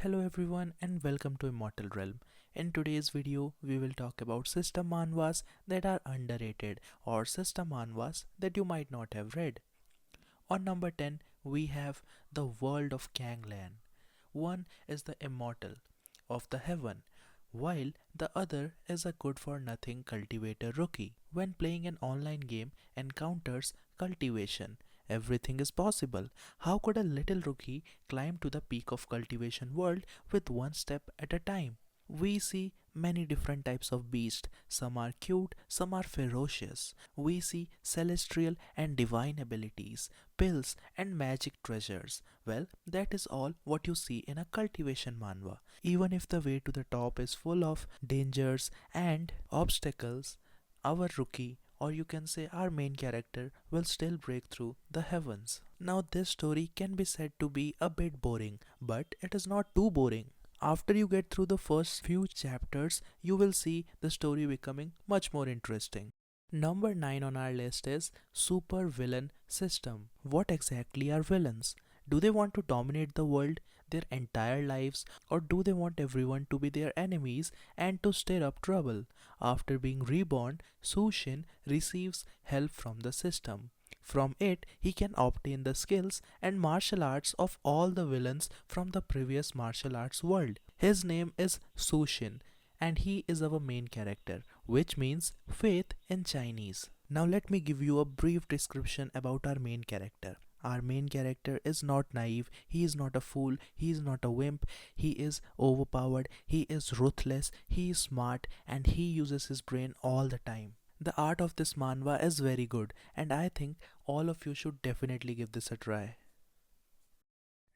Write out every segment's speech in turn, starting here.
Hello everyone and welcome to Immortal Realm. In today's video, we will talk about system manhwas that are underrated or system manhwas that you might not have read. On number 10, we have The World of Gangland. One is the immortal of the heaven, while the other is a good for nothing cultivator rookie. When playing an online game encounters cultivation, everything is possible. How could a little rookie climb to the peak of cultivation world with one step at a time? We see many different types of beasts. Some are cute, some are ferocious. We see celestial and divine abilities, pills and magic treasures. Well, that is all what you see in a cultivation manhwa. Even if the way to the top is full of dangers and obstacles, our rookie, or you can say our main character, will still break through the heavens. Now, this story can be said to be a bit boring, but it is not too boring. After you get through the first few chapters, you will see the story becoming much more interesting. Number 9 on our list is Super Villain System. What exactly are villains? Do they want to dominate the world their entire lives, or do they want everyone to be their enemies and to stir up trouble? After being reborn, Sushin receives help from the system. From it, he can obtain the skills and martial arts of all the villains from the previous martial arts world. His name is Sushin, and he is our main character, which means faith in Chinese. Now, let me give you a brief description about our main character. Our main character is not naive, he is not a fool, he is not a wimp, he is overpowered, he is ruthless, he is smart, and he uses his brain all the time. The art of this manhwa is very good, and I think all of you should definitely give this a try.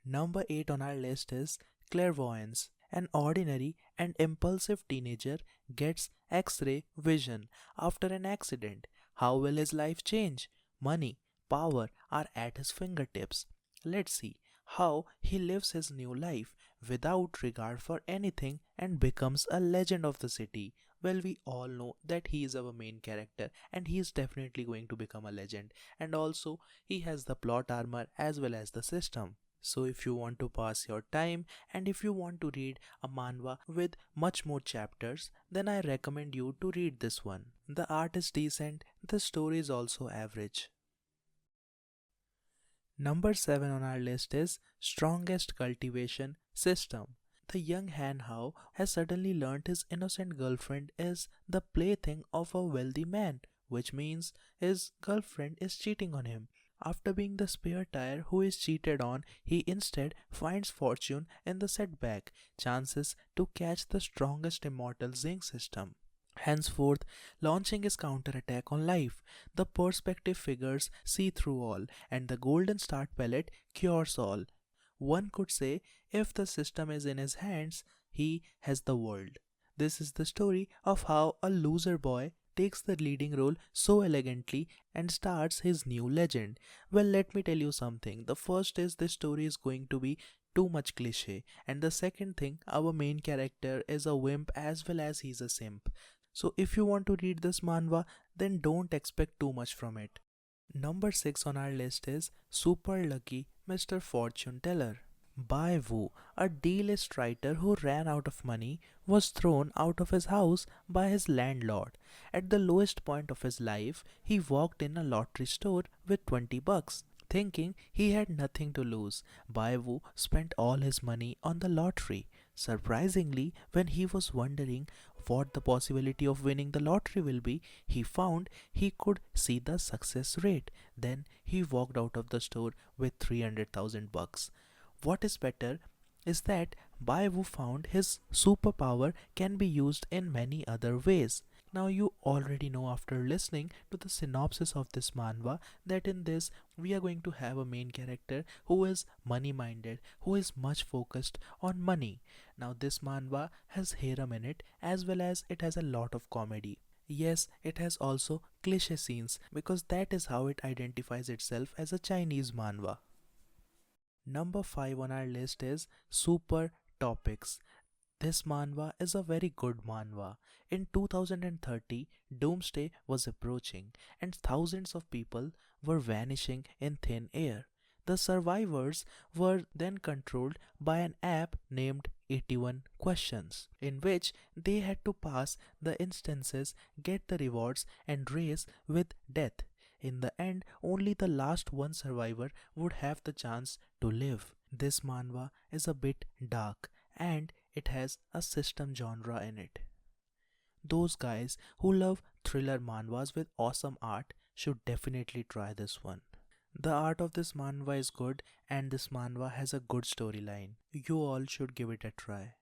Number 8 on our list is Clairvoyance. An ordinary and impulsive teenager gets X-ray vision after an accident. How will his life change? Money, power are at his fingertips. Let's see how he lives his new life without regard for anything and becomes a legend of the city. Well, we all know that he is our main character and he is definitely going to become a legend, and also he has the plot armor as well as the system. So if you want to pass your time and if you want to read a manhwa with much more chapters, then I recommend you to read this one. The art is decent, the story is also average. Number 7 on our list is Strongest Cultivation System. The young Han Hao has suddenly learnt his innocent girlfriend is the plaything of a wealthy man, which means his girlfriend is cheating on him. After being the spare tire who is cheated on, he instead finds fortune in the setback, chances to catch the strongest immortal zinc system. Henceforth, launching his counterattack on life, the perspective figures see through all, and the golden start pellet cures all. One could say, if the system is in his hands, he has the world. This is the story of how a loser boy takes the leading role so elegantly and starts his new legend. Well, let me tell you something. The first is this story is going to be too much cliche, and the second thing, our main character is a wimp as well as he's a simp. So if you want to read this manhwa, then don't expect too much from it. Number 6 on our list is Super Lucky Mr. Fortune Teller. Bai Wu, a D-list writer who ran out of money, was thrown out of his house by his landlord. At the lowest point of his life, he walked in a lottery store with 20 bucks. Thinking he had nothing to lose, Bai Wu spent all his money on the lottery. Surprisingly, when he was wondering what the possibility of winning the lottery will be, he found he could see the success rate. Then he walked out of the store with 300,000 bucks. What is better is that Bai Wu found his superpower can be used in many other ways. Now you already know after listening to the synopsis of this manhwa that in this we are going to have a main character who is money minded, who is much focused on money. Now this manhwa has harem in it as well as it has a lot of comedy. Yes, it has also cliche scenes because that is how it identifies itself as a Chinese manhwa. Number 5 on our list is Super Topics. This manhwa is a very good manhwa. In 2030, Doomsday was approaching and thousands of people were vanishing in thin air. The survivors were then controlled by an app named 81 Questions, in which they had to pass the instances, get the rewards, and race with death. In the end, only the last one survivor would have the chance to live. This manhwa is a bit dark and it has a system genre in it. Those guys who love thriller manhwas with awesome art should definitely try this one. The art of this manhwa is good and this manhwa has a good storyline. You all should give it a try.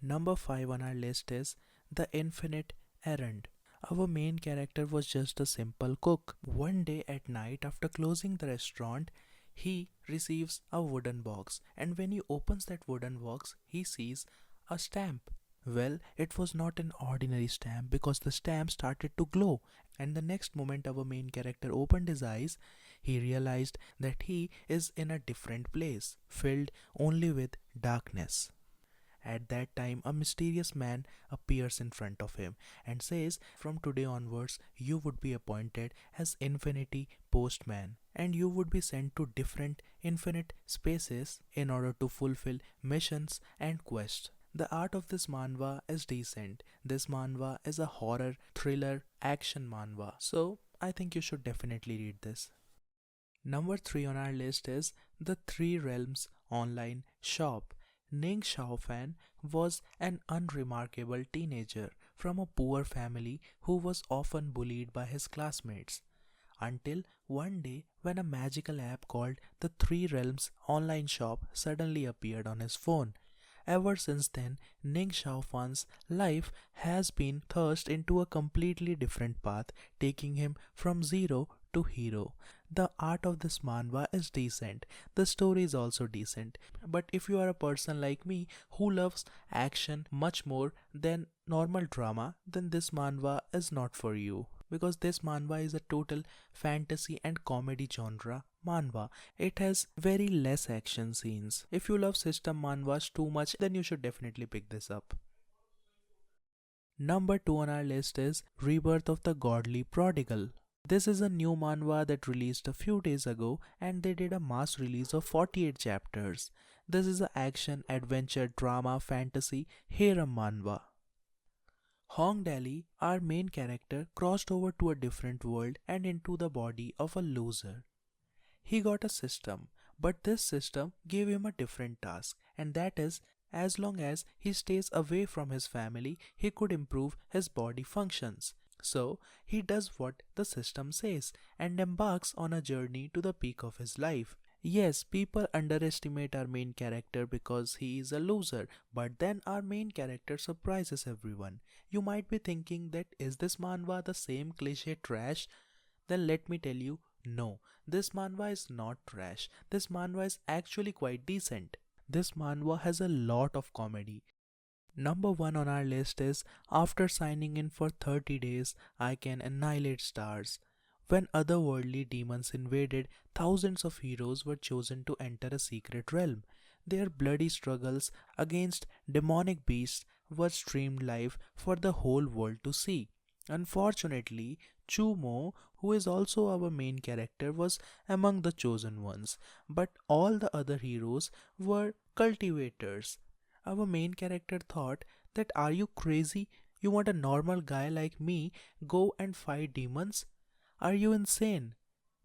Number 5 on our list is The Infinite Errand. Our main character was just a simple cook. One day at night, after closing the restaurant, he receives a wooden box, and when he opens that wooden box, he sees a stamp. Well, it was not an ordinary stamp because the stamp started to glow, and the next moment our main character opened his eyes, he realized that he is in a different place, filled only with darkness. At that time, a mysterious man appears in front of him and says, "From today onwards, you would be appointed as Infinity Postman and you would be sent to different infinite spaces in order to fulfill missions and quests." The art of this manhwa is decent. This manhwa is a horror, thriller, action manhwa. So, I think you should definitely read this. Number 3 on our list is The Three Realms Online Shop. Ning Xiaofan was an unremarkable teenager from a poor family who was often bullied by his classmates. Until one day when a magical app called the Three Realms Online Shop suddenly appeared on his phone. Ever since then, Ning Xiaofan's life has been thrust into a completely different path, taking him from zero to hero. The art of this manhwa is decent. The story is also decent. But if you are a person like me who loves action much more than normal drama, then this manhwa is not for you. Because this manhwa is a total fantasy and comedy genre manhwa. It has very less action scenes. If you love system manhwas too much, then you should definitely pick this up. Number 2 on our list is Rebirth of the Godly Prodigal. This is a new manhwa that released a few days ago and they did a mass release of 48 chapters. This is an action, adventure, drama, fantasy, harem manhwa. Hongdae, our main character, crossed over to a different world and into the body of a loser. He got a system, but this system gave him a different task, and that is, as long as he stays away from his family, he could improve his body functions. So, he does what the system says and embarks on a journey to the peak of his life. Yes, people underestimate our main character because he is a loser, but then our main character surprises everyone. You might be thinking that is this manhwa the same cliche trash? Then let me tell you, no, this manhwa is not trash. This manhwa is actually quite decent. This manhwa has a lot of comedy. Number 1 on our list is After signing in for 30 days, I can annihilate stars. When otherworldly demons invaded, thousands of heroes were chosen to enter a secret realm. Their bloody struggles against demonic beasts were streamed live for the whole world to see. Unfortunately, Chumo, who is also our main character, was among the chosen ones, but all the other heroes were cultivators. Our main character thought that, are you crazy? You want a normal guy like me go and fight demons? Are you insane?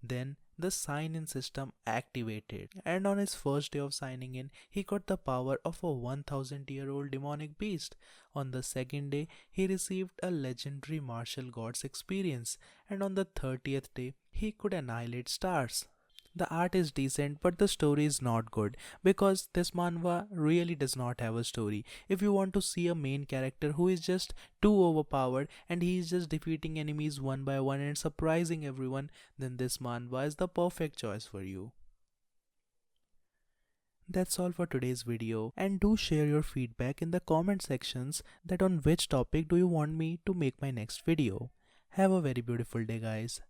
Then the sign-in system activated, and on his first day of signing in, he got the power of a 1000-year-old demonic beast. On the second day, he received a legendary martial gods experience, and on the 30th day, he could annihilate stars. The art is decent, but the story is not good because this manhwa really does not have a story. If you want to see a main character who is just too overpowered and he is just defeating enemies one by one and surprising everyone, then this manhwa is the perfect choice for you. That's all for today's video, and do share your feedback in the comment sections that on which topic do you want me to make my next video. Have a very beautiful day, guys.